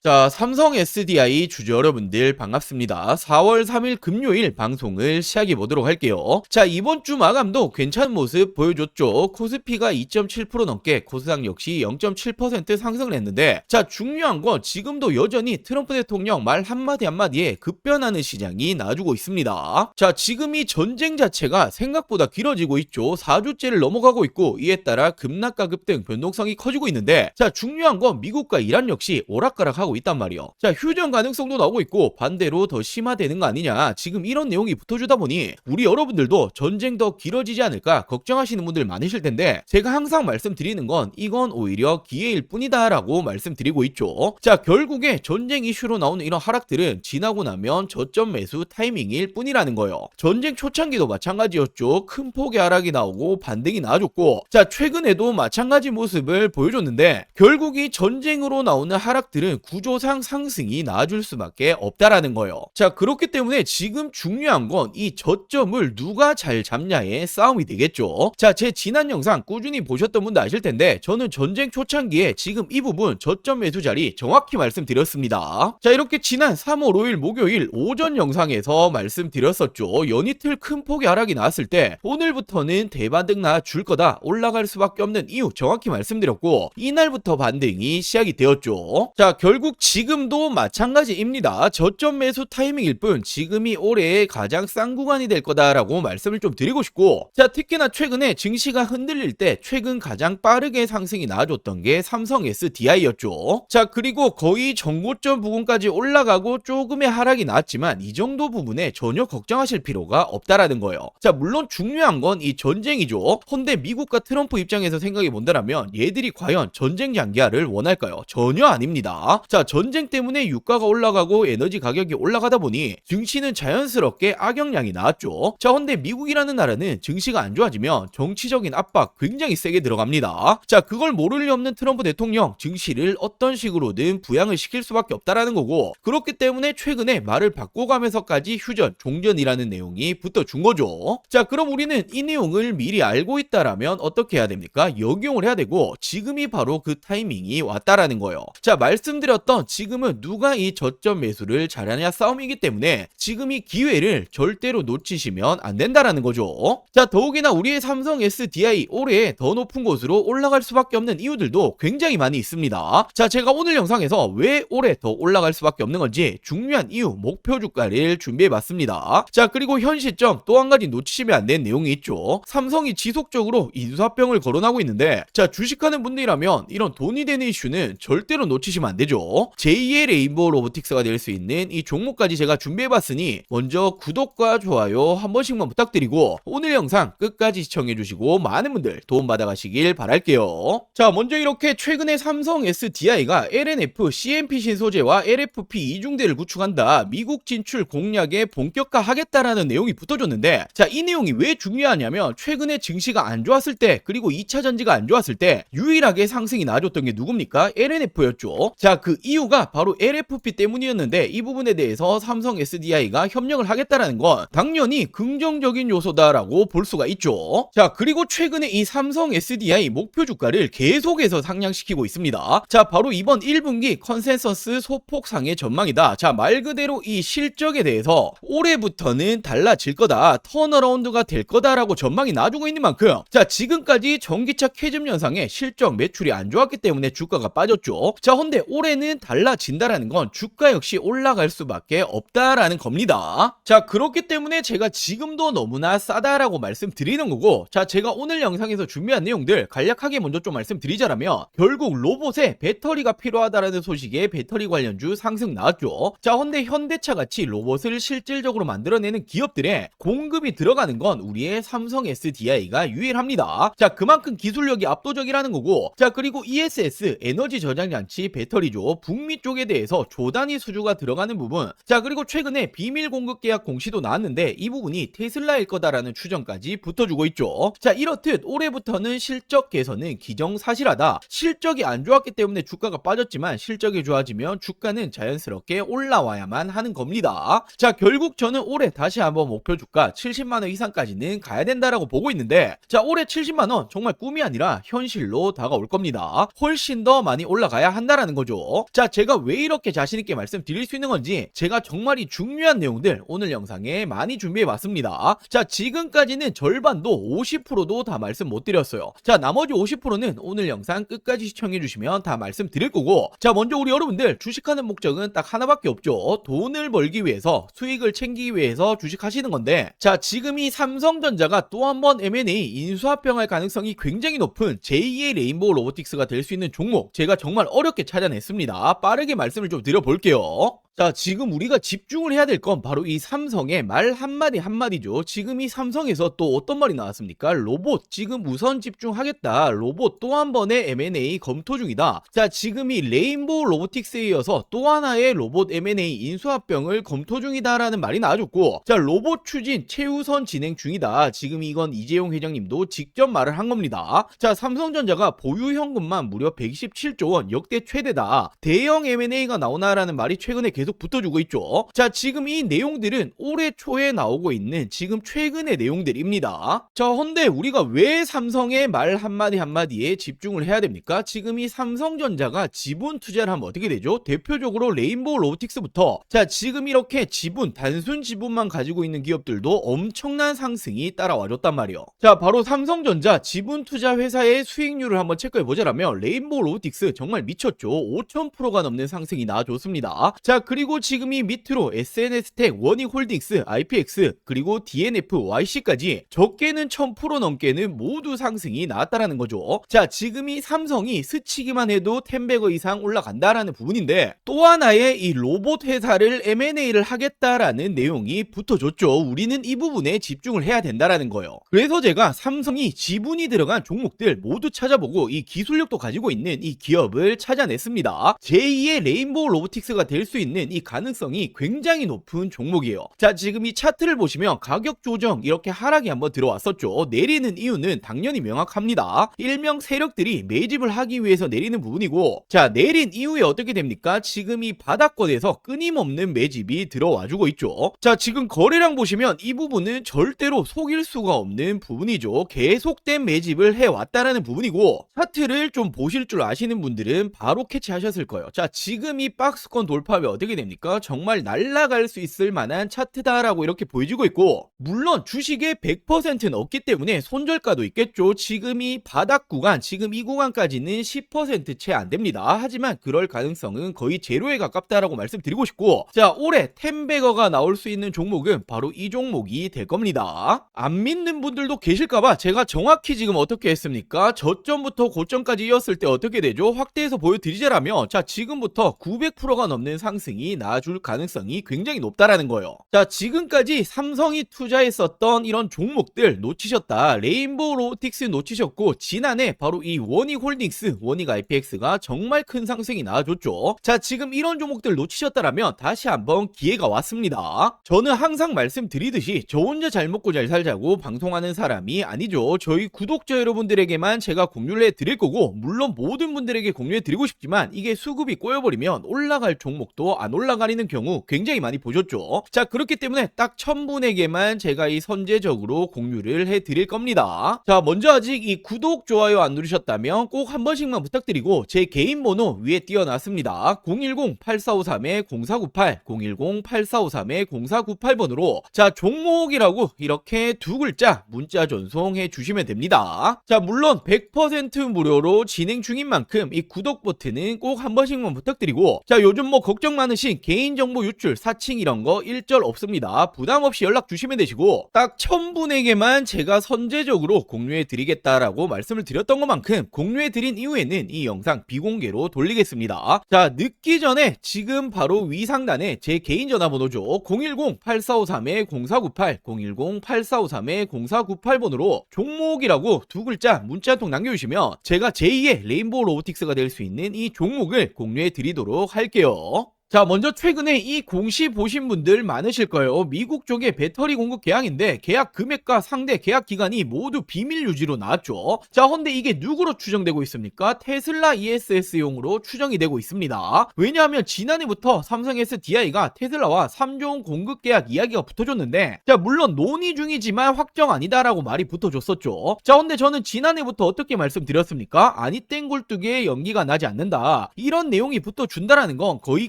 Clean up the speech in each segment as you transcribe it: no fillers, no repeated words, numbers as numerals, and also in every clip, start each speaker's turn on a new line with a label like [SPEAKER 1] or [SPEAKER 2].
[SPEAKER 1] 자, 삼성 SDI 주주 여러분들 반갑습니다. 4월 3일 금요일 방송을 시작해 보도록 할게요. 자, 이번 주 마감도 괜찮은 모습 보여줬죠. 코스피가 2.7% 넘게, 코스닥 역시 0.7% 상승을 했는데, 자, 중요한 건 지금도 여전히 트럼프 대통령 말 한마디 한마디에 급변하는 시장이 나와주고 있습니다. 자, 지금 이 전쟁 자체가 생각보다 길어지고 있죠. 4주째를 넘어가고 있고, 이에 따라 급락과 급등 변동성이 커지고 있는데, 자, 중요한 건 미국과 이란 역시 오락가락하고 있단 말이요. 자, 휴전 가능성도 나오고 있고 반대로 더 심화되는 거 아니냐, 지금 이런 내용이 붙어주다 보니 우리 여러분들도 전쟁 더 길어지지 않을까 걱정하시는 분들 많으실 텐데, 제가 항상 말씀드리는 건 이건 오히려 기회일 뿐이다 라고 말씀드리고 있죠. 자, 결국에 전쟁 이슈로 나오는 이런 하락들은 지나고 나면 저점 매수 타이밍일 뿐이라는 거예요. 전쟁 초창기도 마찬가지였죠. 큰 폭의 하락이 나오고 반등이 나와줬고, 자, 최근에도 마찬가지 모습을 보여줬는데, 결국 이 전쟁으로 나오는 하락들은 구조상 상승이 나와줄 수밖에 없다라는 거예요. 자, 그렇기 때문에 지금 중요한 건 이 저점을 누가 잘 잡냐의 싸움이 되겠죠. 자, 제 지난 영상 꾸준히 보셨던 분도 아실 텐데, 저는 전쟁 초창기에 지금 이 부분 저점 매수 자리 정확히 말씀드렸습니다. 자, 이렇게 지난 3월 5일 목요일 오전 영상에서 말씀드렸었죠. 연이틀 큰 폭의 하락이 나왔을 때 오늘부터는 대반등 나줄 거다, 올라갈 수밖에 없는 이유 정확히 말씀드렸고, 이날부터 반등이 시작이 되었죠. 자, 결국 지금도 마찬가지입니다. 저점 매수 타이밍일 뿐 지금이 올해의 가장 싼 구간이 될 거다라고 말씀을 좀 드리고 싶고, 자, 특히나 최근에 증시가 흔들릴 때 최근 가장 빠르게 상승이 나와줬던 게 삼성 SDI였죠. 자, 그리고 거의 전고점 부근까지 올라가고 조금의 하락이 나왔지만 이 정도 부분에 전혀 걱정하실 필요가 없다라는 거예요. 자, 물론 중요한 건 이 전쟁이죠. 헌데 미국과 트럼프 입장에서 생각해 본다면 얘들이 과연 전쟁 장기화를 원할까요? 전혀 아닙니다. 자, 전쟁 때문에 유가가 올라가고 에너지 가격이 올라가다 보니 증시는 자연스럽게 악영향이 나왔죠. 자, 근데 미국이라는 나라는 증시가 안 좋아지면 정치적인 압박 굉장히 세게 들어갑니다. 자, 그걸 모를 리 없는 트럼프 대통령, 증시를 어떤 식으로든 부양을 시킬 수밖에 없다라는 거고, 그렇기 때문에 최근에 말을 바꿔가면서까지 휴전, 종전이라는 내용이 붙어준 거죠. 자, 그럼 우리는 이 내용을 미리 알고 있다라면 어떻게 해야 됩니까? 역용을 해야 되고, 지금이 바로 그 타이밍이 왔다라는 거예요. 자, 말씀드렸던 지금은 누가 이 저점 매수를 잘하냐 싸움이기 때문에 지금 이 기회를 절대로 놓치시면 안 된다라는 거죠. 자, 더욱이나 우리의 삼성 SDI 올해 더 높은 곳으로 올라갈 수밖에 없는 이유들도 굉장히 많이 있습니다. 자, 제가 오늘 영상에서 왜 올해 더 올라갈 수밖에 없는 건지 중요한 이유, 목표 주가를 준비해봤습니다. 자, 그리고 현 시점 또 한 가지 놓치시면 안 되는 내용이 있죠. 삼성이 지속적으로 인수합병을 거론하고 있는데, 자, 주식하는 분들이라면 이런 돈이 되는 이슈는 절대로 놓치시면 안 되죠. 제2의 레인보우 로보틱스가 될 수 있는 이 종목까지 제가 준비해봤으니 먼저 구독과 좋아요 한 번씩만 부탁드리고 오늘 영상 끝까지 시청해주시고 많은 분들 도움받아 가시길 바랄게요. 자, 먼저 이렇게 최근에 삼성 SDI가 LNF, CMP 신소재와 LFP 이중대를 구축한다, 미국 진출 공략에 본격화하겠다라는 내용이 붙어줬는데, 자, 이 내용이 왜 중요하냐면 최근에 증시가 안 좋았을 때, 그리고 2차 전지가 안 좋았을 때 유일하게 상승이 나와줬던 게 누굽니까? LNF였죠. 자, 그 이유가 바로 LFP 때문이었는데, 이 부분에 대해서 삼성 SDI가 협력을 하겠다라는 건 당연히 긍정적인 요소다라고 볼 수가 있죠. 자, 그리고 최근에 이 삼성 SDI 목표 주가를 계속해서 상향시키고 있습니다. 자, 바로 이번 1분기 컨센서스 소폭상의 전망이다. 자, 말 그대로 이 실적에 대해서 올해부터는 달라질 거다, 턴어라운드가 될 거다라고 전망이 나와주고 있는 만큼, 자, 지금까지 전기차 캐즘 현상에 실적 매출이 안 좋았기 때문에 주가가 빠졌죠. 자, 근데 올해는 달라진다라는 건 주가 역시 올라갈 수밖에 없다라는 겁니다. 자, 그렇기 때문에 제가 지금도 너무나 싸다라고 말씀드리는 거고, 자, 제가 오늘 영상에서 준비한 내용들 간략하게 먼저 좀 말씀드리자면, 결국 로봇에 배터리가 필요하다라는 소식에 배터리 관련주 상승 나왔죠. 자, 근데 현대차 같이 로봇을 실질적으로 만들어내는 기업들의 공급이 들어가는 건 우리의 삼성 SDI가 유일합니다. 자, 그만큼 기술력이 압도적이라는 거고, 자, 그리고 ESS, 에너지 저장 장치 배터리죠. 북미 쪽에 대해서 조단위 수주가 들어가는 부분, 자, 그리고 최근에 비밀 공급 계약 공시도 나왔는데 이 부분이 테슬라일 거다라는 추정까지 붙어주고 있죠. 자, 이렇듯 올해부터는 실적 개선은 기정사실하다. 실적이 안 좋았기 때문에 주가가 빠졌지만 실적이 좋아지면 주가는 자연스럽게 올라와야만 하는 겁니다. 자, 결국 저는 올해 다시 한번 목표 주가 70만원 이상까지는 가야 된다라고 보고 있는데, 자, 올해 70만원 정말 꿈이 아니라 현실로 다가올 겁니다. 훨씬 더 많이 올라가야 한다라는 거죠. 자, 제가 왜 이렇게 자신있게 말씀드릴 수 있는 건지 제가 정말 이 중요한 내용들 오늘 영상에 많이 준비해봤습니다. 자, 지금까지는 절반도 50%도 다 말씀 못 드렸어요. 자, 나머지 50%는 오늘 영상 끝까지 시청해주시면 다 말씀드릴 거고, 자, 먼저 우리 여러분들 주식하는 목적은 딱 하나밖에 없죠. 돈을 벌기 위해서, 수익을 챙기기 위해서 주식하시는 건데, 자, 지금 이 삼성전자가 또 한 번 M&A 인수합병할 가능성이 굉장히 높은 제2의 레인보우 로보틱스가 될 수 있는 종목, 제가 정말 어렵게 찾아냈습니다. 빠르게 말씀을 좀 드려볼게요. 자, 지금 우리가 집중을 해야 될 건 바로 이 삼성의 말 한마디 한마디죠. 지금 이 삼성에서 또 어떤 말이 나왔습니까? 로봇 지금 우선 집중하겠다. 로봇 또 한 번의 M&A 검토 중이다. 자, 지금 이 레인보우 로보틱스에 이어서 또 하나의 로봇 M&A 인수합병을 검토 중이다라는 말이 나와줬고, 자, 로봇 추진 최우선 진행 중이다. 지금 이건 이재용 회장님도 직접 말을 한 겁니다. 자, 삼성전자가 보유 현금만 무려 127조 원, 역대 최대다. 대형 M&A가 나오나라는 말이 최근에 계속 붙어주고 있죠. 자, 지금 이 내용들은 올해 초에 나오고 있는 지금 최근의 내용들입니다. 자, 헌데 우리가 왜 삼성의 말 한마디 한마디에 집중을 해야 됩니까? 지금 이 삼성전자가 지분 투자를 하면 어떻게 되죠? 대표적으로 레인보우 로보틱스부터, 자, 지금 이렇게 지분, 단순 지분만 가지고 있는 기업들도 엄청난 상승이 따라와줬단 말이에요. 자, 바로 삼성전자 지분 투자 회사의 수익률을 한번 체크해보자라면 레인보우 로보틱스 정말 미쳤죠. 5000%가 넘는 상승이 나와줬습니다. 자, 그리고 지금 이 밑으로 SNS텍, 원익홀딩스, IPX, 그리고 DNF, YC까지 적게는 1000% 넘게는 모두 상승이 나왔다라는 거죠. 자, 지금 이 삼성이 스치기만 해도 10배거 이상 올라간다라는 부분인데, 또 하나의 이 로봇 회사를 M&A를 하겠다라는 내용이 붙어줬죠. 우리는 이 부분에 집중을 해야 된다라는 거예요. 그래서 제가 삼성이 지분이 들어간 종목들 모두 찾아보고 이 기술력도 가지고 있는 이 기업을 찾아냈습니다. 제2의 레인보우 로보틱스가 될 수 있는 이 가능성이 굉장히 높은 종목이에요. 자, 지금 이 차트를 보시면 가격 조정 이렇게 하락이 한번 들어왔었죠. 내리는 이유는 당연히 명확합니다. 일명 세력들이 매집을 하기 위해서 내리는 부분이고, 자, 내린 이후에 어떻게 됩니까? 지금 이 바닥권에서 끊임없는 매집이 들어와주고 있죠. 자, 지금 거래량 보시면 이 부분은 절대로 속일 수가 없는 부분이죠. 계속된 매집을 해왔다라는 부분이고, 차트를 좀 보실 줄 아시는 분들은 바로 캐치하셨을 거예요. 자, 지금 이 박스권 돌파 후에 어떻게 됩니까? 정말 날아갈 수 있을 만한 차트다라고 이렇게 보여지고 있고, 물론 주식의 100%는 없기 때문에 손절가도 있겠죠. 지금 이 바닥 구간, 지금 이 구간까지는 10% 채 안 됩니다. 하지만 그럴 가능성은 거의 제로에 가깝다라고 말씀드리고 싶고, 자, 올해 10배거가 나올 수 있는 종목은 바로 이 종목이 될 겁니다. 안 믿는 분들도 계실까봐 제가 정확히 지금 어떻게 했습니까? 저점부터 고점까지 이었을 때 어떻게 되죠? 확대해서 보여드리자라면, 자, 지금부터 900%가 넘는 상승이 나와줄 가능성이 굉장히 높다라는 거예요. 자, 지금까지 삼성이 투자했었던 이런 종목들 놓치셨다. 레인보우 로보틱스 놓치셨고, 지난해 바로 이 원익홀딩스, 원익 IPX가 정말 큰 상승이 나와줬죠. 자, 지금 이런 종목들 놓치셨다라면 다시 한번 기회가 왔습니다. 저는 항상 말씀드리듯이 저 혼자 잘 먹고 잘 살자고 방송하는 사람이 아니죠. 저희 구독자 여러분들에게만 제가 공유를 해드릴 거고, 물론 모든 분들에게 공유해드리고 싶지만 이게 수급이 꼬여버리면 올라갈 종목도 안 올라가리는 경우 굉장히 많이 보셨죠. 자, 그렇기 때문에 딱 1000분에게만 제가 이 선제적으로 공유를 해드릴 겁니다. 자, 먼저 아직 이 구독, 좋아요 안 누르셨다면 꼭 한 번씩만 부탁드리고, 제 개인 번호 위에 띄워놨습니다. 010-8453-0498, 010-8453-0498번으로 자, 종목이라고 이렇게 두 글자 문자 전송해 주시면 됩니다. 자, 물론 100% 무료로 진행 중인 만큼 이 구독 버튼은 꼭 한 번씩만 부탁드리고, 자, 요즘 뭐 걱정 많으신 개인정보 유출, 사칭 이런 거 일절 없습니다. 부담 없이 연락 주시면 되시고, 딱 1000분에게만 제가 선제적으로 공유해 드리겠다라고 말씀을 드렸던 것만큼 공유해 드린 이후에는 이 영상 비공개로 돌리겠습니다. 자, 늦기 전에 지금 바로 위 상단에 제 개인 전화번호죠. 010-8453-0498, 010-8453-0498번으로 종목이라고 두 글자 문자 한 통 남겨주시면 제가 제2의 레인보우 로보틱스가 될 수 있는 이 종목을 공유해 드리도록 할게요. 자, 먼저 최근에 이 공시 보신 분들 많으실 거예요. 미국 쪽의 배터리 공급 계약인데 계약 금액과 상대 계약 기간이 모두 비밀 유지로 나왔죠. 자, 근데 이게 누구로 추정되고 있습니까? 테슬라 ESS용으로 추정이 되고 있습니다. 왜냐하면 지난해부터 삼성 SDI가 테슬라와 3조 원 공급 계약 이야기가 붙어줬는데, 자, 물론 논의 중이지만 확정 아니다라고 말이 붙어줬었죠. 자, 근데 저는 지난해부터 어떻게 말씀드렸습니까? 아니 땡굴뚝에 연기가 나지 않는다, 이런 내용이 붙어준다라는 건 거의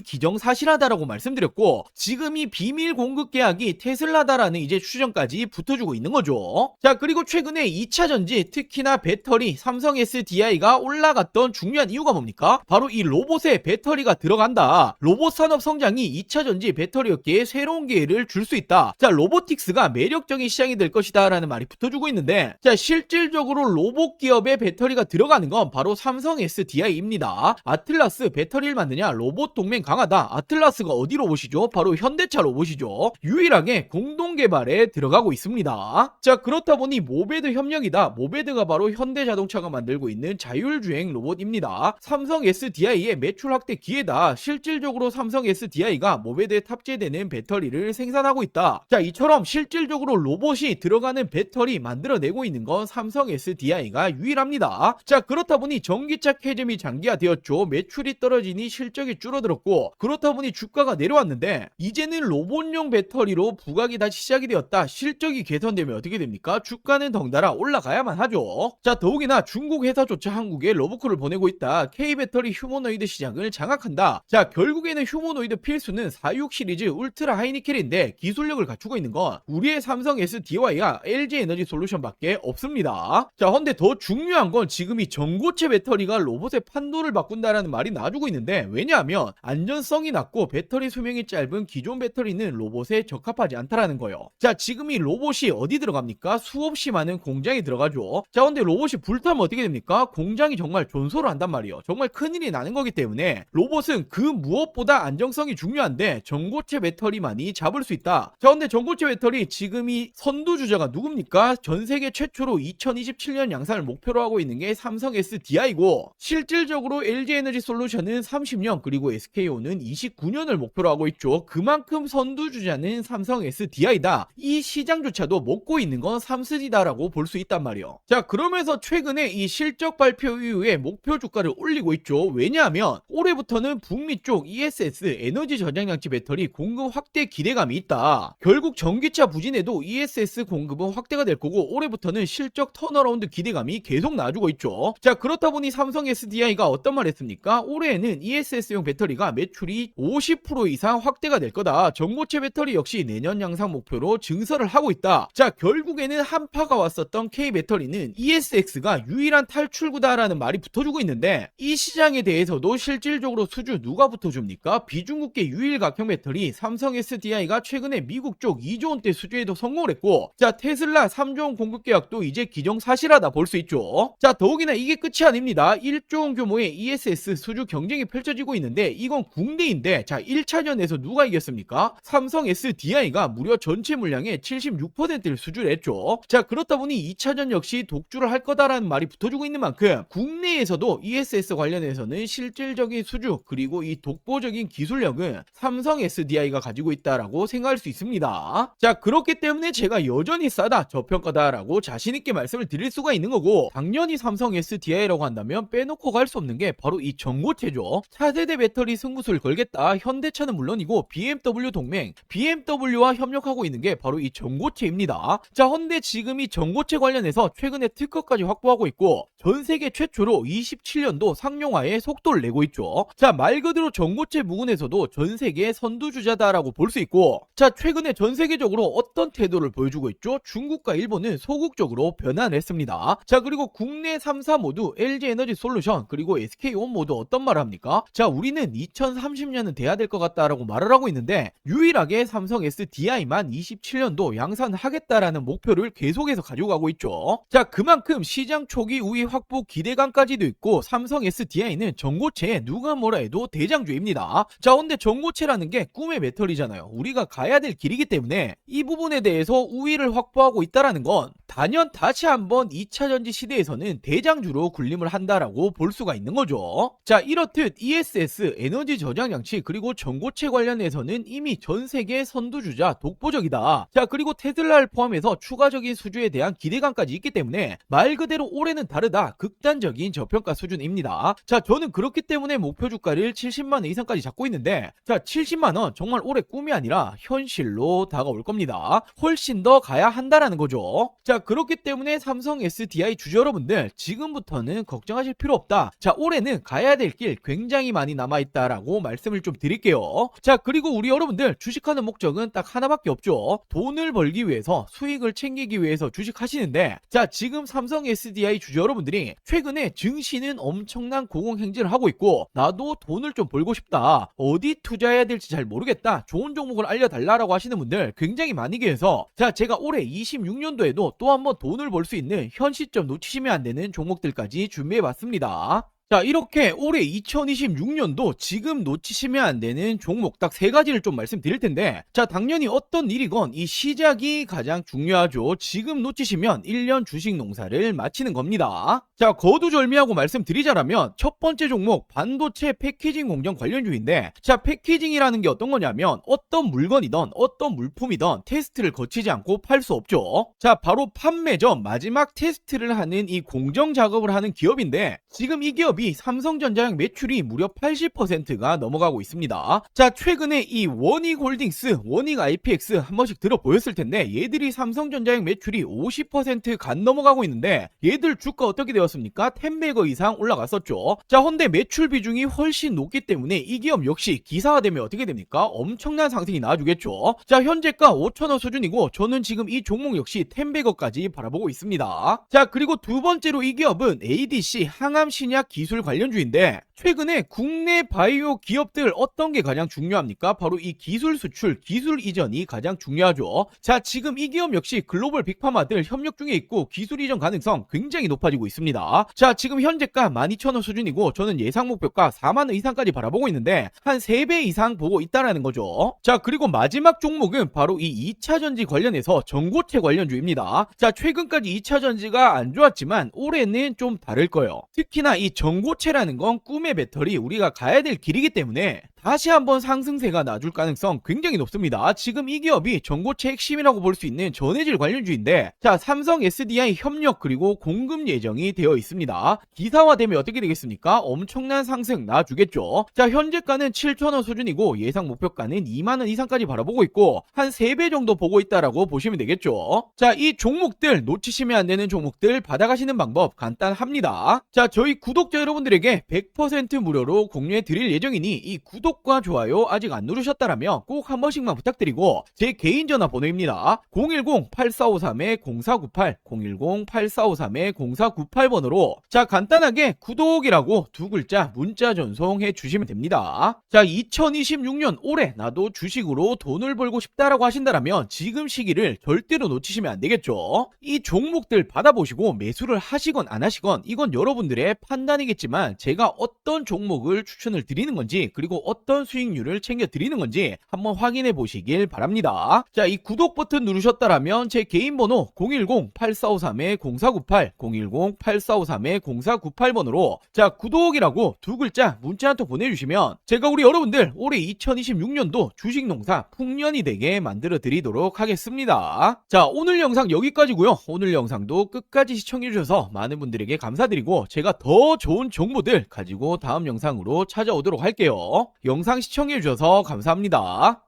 [SPEAKER 1] 기정사실하다라고 말씀드렸고, 지금 이 비밀 공급 계약이 테슬라다라는 이제 추정까지 붙어주고 있는 거죠. 자, 그리고 최근에 2차 전지, 특히나 배터리, 삼성 SDI가 올라갔던 중요한 이유가 뭡니까? 바로 이 로봇에 배터리가 들어간다. 로봇 산업 성장이 2차 전지 배터리 업계에 새로운 기회를 줄 수 있다. 자, 로보틱스가 매력적인 시장이 될 것이다 라는 말이 붙어주고 있는데, 자, 실질적으로 로봇 기업에 배터리가 들어가는 건 바로 삼성 SDI입니다. 아틀라스 배터리를 만드냐, 로봇 동맹 강하다. 아틀라스가 어디 로봇이죠? 바로 현대차 로봇이죠. 유일하게 공동 개발에 들어가고 있습니다. 자, 그렇다 보니 모베드 협력이다. 모베드가 바로 현대자동차가 만들고 있는 자율주행 로봇입니다. 삼성 SDI의 매출 확대 기회다. 실질적으로 삼성 SDI가 모베드에 탑재되는 배터리를 생산하고 있다. 자, 이처럼 실질적으로 로봇이 들어가는 배터리 만들어내고 있는 건 삼성 SDI가 유일합니다. 자, 그렇다 보니 전기차 캐즘이 장기화되었죠. 매출이 떨어지니 실적이 줄어들었고, 그렇다 보니 주가가 내려왔는데, 이제는 로봇용 배터리로 부각이 다시 시작이 되었다. 실적이 개선되면 어떻게 됩니까? 주가는 덩달아 올라가야만 하죠. 자, 더욱이나 중국 회사조차 한국에 러브콜을 보내고 있다. K배터리 휴머노이드 시장을 장악한다. 자, 결국에는 휴머노이드 필수는 46 시리즈 울트라 하이니켈인데, 기술력을 갖추고 있는 건 우리의 삼성 SDI와 LG 에너지 솔루션밖에 없습니다. 자, 근데 더 중요한 건 지금 이 전고체 배터리가 로봇의 판도를 바꾼다라는 말이 나와주고 있는데, 왜냐하면 안전성이 낮고 배터리 수명이 짧은 기존 배터리는 로봇에 적합하지 않다라는 거예요. 자, 지금 이 로봇이 어디 들어갑니까? 수없이 많은 공장에 들어가죠. 자, 근데 로봇이 불타면 어떻게 됩니까? 공장이 정말 존소를 한단 말이에요. 정말 큰일이 나는 거기 때문에 로봇은 그 무엇보다 안정성이 중요한데 전고체 배터리만이 잡을 수 있다. 자, 근데 전고체 배터리 지금 이 선두주자가 누굽니까? 전 세계 최초로 2027년 양산을 목표로 하고 있는 게 삼성 SDI고, 실질적으로 LG 에너지 솔루션은 30년, 그리고 SK온은 29년을 목표로 하고 있죠. 그만큼 선두주자는 삼성 SDI다. 이 시장조차도 먹고 있는 건 삼성이다라고 볼 수 있단 말이에요. 자, 그러면서 최근에 이 실적 발표 이후에 목표 주가를 올리고 있죠. 왜냐하면 올해부터는 북미 쪽 ESS 에너지 저장장치 배터리 공급 확대 기대감이 있다. 결국 전기차 부진에도 ESS 공급은 확대가 될 거고, 올해부터는 실적 턴어라운드 기대감이 계속 나와주고 있죠. 자, 그렇다 보니 삼성 SDI가 어떤 말 했습니까? 올해에는 ESS용 배터리가 매출이 50% 이상 확대가 될 거다. 전고체 배터리 역시 내년 양상 목표로 증설을 하고 있다. 자, 결국에는 한파가 왔었던 K배터리는 ESX가 유일한 탈출구다라는 말이 붙어주고 있는데, 이 시장에 대해서도 실질적으로 수주 누가 붙어줍니까? 비중국계 유일 각형 배터리 삼성 SDI가 최근에 미국 쪽 2조 원대 수주에도 성공을 했고, 자, 테슬라 3조 원 공급 계약도 이제 기정사실하다 볼 수 있죠. 자, 더욱이나 이게 끝이 아닙니다. 1조 원 규모의 ESS 수주 경쟁이 펼쳐지고 있는데, 이건 국내인데, 자, 1차전에서 누가 이겼습니까? 삼성 SDI가 무려 전체 물량의 76%를 수주를 했죠. 자, 그렇다 보니 2차전 역시 독주를 할 거다라는 말이 붙어주고 있는 만큼 국내에서도 ESS 관련해서는 실질적인 수주, 그리고 이 독보적인 기술력은 삼성 SDI가 가지고 있다라고 생각할 수 있습니다. 자, 그렇기 때문에 제가 여전히 싸다, 저평가다라고 자신있게 말씀을 드릴 수가 있는 거고, 당연히 삼성 SDI라고 한다면 빼놓고 갈 수 없는 게 바로 이 전고체죠. 차세대 배터리 승부수를 걸겠다. 현대차는 물론이고 BMW 동맹, BMW와 협력하고 있는 게 바로 이 전고체입니다. 자, 근데 지금 이 전고체 관련해서 최근에 특허까지 확보하고 있고, 전 세계 최초로 27년도 상용화에 속도를 내고 있죠. 자, 말 그대로 전고체 부분에서도 전 세계 선두주자다라고 볼 수 있고, 자, 최근에 전 세계적으로 어떤 태도를 보여주고 있죠? 중국과 일본은 소극적으로 변환을 했습니다. 자, 그리고 국내 3사 모두 LG 에너지 솔루션 그리고 SK온 모두 어떤 말을 합니까? 자, 우리는 2030년은 돼야 될 것 같다라고 말을 하고 있는데, 유일하게 삼성 SDI만 27년도 양산하겠다라는 목표를 계속해서 가지고 가고 있죠. 자, 그만큼 시장 초기 우위 확보 기대감까지도 있고, 삼성 SDI는 전고체에 누가 뭐라 해도 대장주입니다. 자, 근데 전고체라는 게 꿈의 배터리잖아요. 우리가 가야 될 길이기 때문에 이 부분에 대해서 우위를 확보하고 있다라는 건 단연 다시 한번 2차 전지 시대에서는 대장주로 군림을 한다라고 볼 수가 있는 거죠. 자, 이렇듯 ESS 에너지 저장 장치 그리고 전고체 관련해서는 이미 전 세계 선두주자 독보적이다. 자, 그리고 테슬라를 포함해서 추가적인 수주에 대한 기대감까지 있기 때문에 말 그대로 올해는 다르다. 극단적인 저평가 수준입니다. 자, 저는 그렇기 때문에 목표 주가를 70만원 이상까지 잡고 있는데, 자, 70만원 정말 올해 꿈이 아니라 현실로 다가올 겁니다. 훨씬 더 가야 한다라는 거죠. 자, 그렇기 때문에 삼성 SDI 주주 여러분들 지금부터는 걱정하실 필요 없다. 자, 올해는 가야 될 길 굉장히 많이 남아있다라고 말씀을 좀 드릴게요. 자, 그리고 우리 여러분들 주식하는 목적은 딱 하나밖에 없죠. 돈을 벌기 위해서, 수익을 챙기기 위해서 주식하시는데, 자, 지금 삼성 SDI 주주 여러분들이 최근에 증시는 엄청난 고공행진을 하고 있고, 나도 돈을 좀 벌고 싶다, 어디 투자해야 될지 잘 모르겠다, 좋은 종목을 알려달라라고 하시는 분들 굉장히 많이 계셔서, 자, 제가 올해 26년도에도 또 한번 돈을 벌 수 있는 현 시점 놓치시면 안 되는 종목들까지 준비해봤습니다. 자, 이렇게 올해 2026년도 지금 놓치시면 안 되는 종목 딱 3가지를 좀 말씀드릴 텐데, 자, 당연히 어떤 일이건 이 시작이 가장 중요하죠. 지금 놓치시면 1년 주식 농사를 마치는 겁니다. 자, 거두절미하고 말씀드리자라면 첫 번째 종목 반도체 패키징 공정 관련주인데, 자, 패키징이라는 게 어떤 거냐면 어떤 물건이든 어떤 물품이든 테스트를 거치지 않고 팔 수 없죠. 자, 바로 판매 전 마지막 테스트를 하는 이 공정 작업을 하는 기업인데, 지금 이 기업이 삼성전자의 매출이 무려 80%가 넘어가고 있습니다. 자, 최근에 이 원익홀딩스, 원익 IPX 한 번씩 들어보였을 텐데, 얘들이 삼성전자의 매출이 50% 간 넘어가고 있는데, 얘들 주가 어떻게 되었습니까? 10배거 이상 올라갔었죠. 자, 헌데 매출 비중이 훨씬 높기 때문에 이 기업 역시 기사화되면 어떻게 됩니까? 엄청난 상승이 나와주겠죠. 자, 현재가 5,000원 수준이고, 저는 지금 이 종목 역시 10배거까지 바라보고 있습니다. 자, 그리고 두 번째로 이 기업은 ADC 항암신약 기술 관련주인데, 최근에 국내 바이오 기업들 어떤 게 가장 중요합니까? 바로 이 기술 수출, 기술 이전이 가장 중요하죠. 자, 지금 이 기업 역시 글로벌 빅파마들 협력 중에 있고 기술 이전 가능성 굉장히 높아지고 있습니다. 자, 지금 현재가 12,000원 수준이고, 저는 예상 목표가 4만원 이상까지 바라보고 있는데 한 3배 이상 보고 있다라는 거죠. 자, 그리고 마지막 종목은 바로 이 2차전지 관련해서 전고체 관련주입니다. 자, 최근까지 2차전지가 안 좋았지만 올해는 좀 다를 거예요. 특히나 이 전고체라는 건 꿈의 배터리, 우리가 가야 될 길이기 때문에 다시 한번 상승세가 나줄 가능성 굉장히 높습니다. 지금 이 기업이 전고체 핵심이라고 볼 수 있는 전해질 관련주인데, 자, 삼성 SDI 협력 그리고 공급 예정이 되어 있습니다. 기사화되면 어떻게 되겠습니까? 엄청난 상승 나주겠죠. 자, 현재가는 7,000원 수준이고 예상 목표가는 2만원 이상까지 바라보고 있고, 한 3배 정도 보고 있다라고 보시면 되겠죠. 자, 이 종목들 놓치시면 안 되는 종목들 받아가시는 방법 간단합니다. 자, 저희 구독자 여러분들에게 100% 무료로 공유해 드릴 예정이니 이 구독과 좋아요 아직 안 누르셨다라면 꼭 한 번씩만 부탁드리고, 제 개인 전화번호입니다. 010-8453-0498 010-8453-0498번으로 자, 간단하게 구독이라고 두 글자 문자 전송해 주시면 됩니다. 자, 2026년 올해 나도 주식으로 돈을 벌고 싶다라고 하신다라면 지금 시기를 절대로 놓치시면 안 되겠죠. 이 종목들 받아보시고 매수를 하시건 안 하시건 이건 여러분들의 판단이겠지만, 제가 어떤 종목을 추천을 드리는 건지 그리고 어떤 수익률을 챙겨 드리는 건지 한번 확인해 보시길 바랍니다. 자, 이 구독 버튼 누르셨다라면 제 개인 번호 010-8453-0498 010-8453-0498번으로 자, 구독이라고 두 글자 문자 한 통 보내주시면 제가 우리 여러분들 올해 2026년도 주식농사 풍년이 되게 만들어 드리도록 하겠습니다. 자, 오늘 영상 여기까지고요. 오늘 영상도 끝까지 시청해 주셔서 많은 분들에게 감사드리고, 제가 더 좋은 정보들 가지고 다음 영상으로 찾아오도록 할게요. 영상 시청해 주셔서 감사합니다.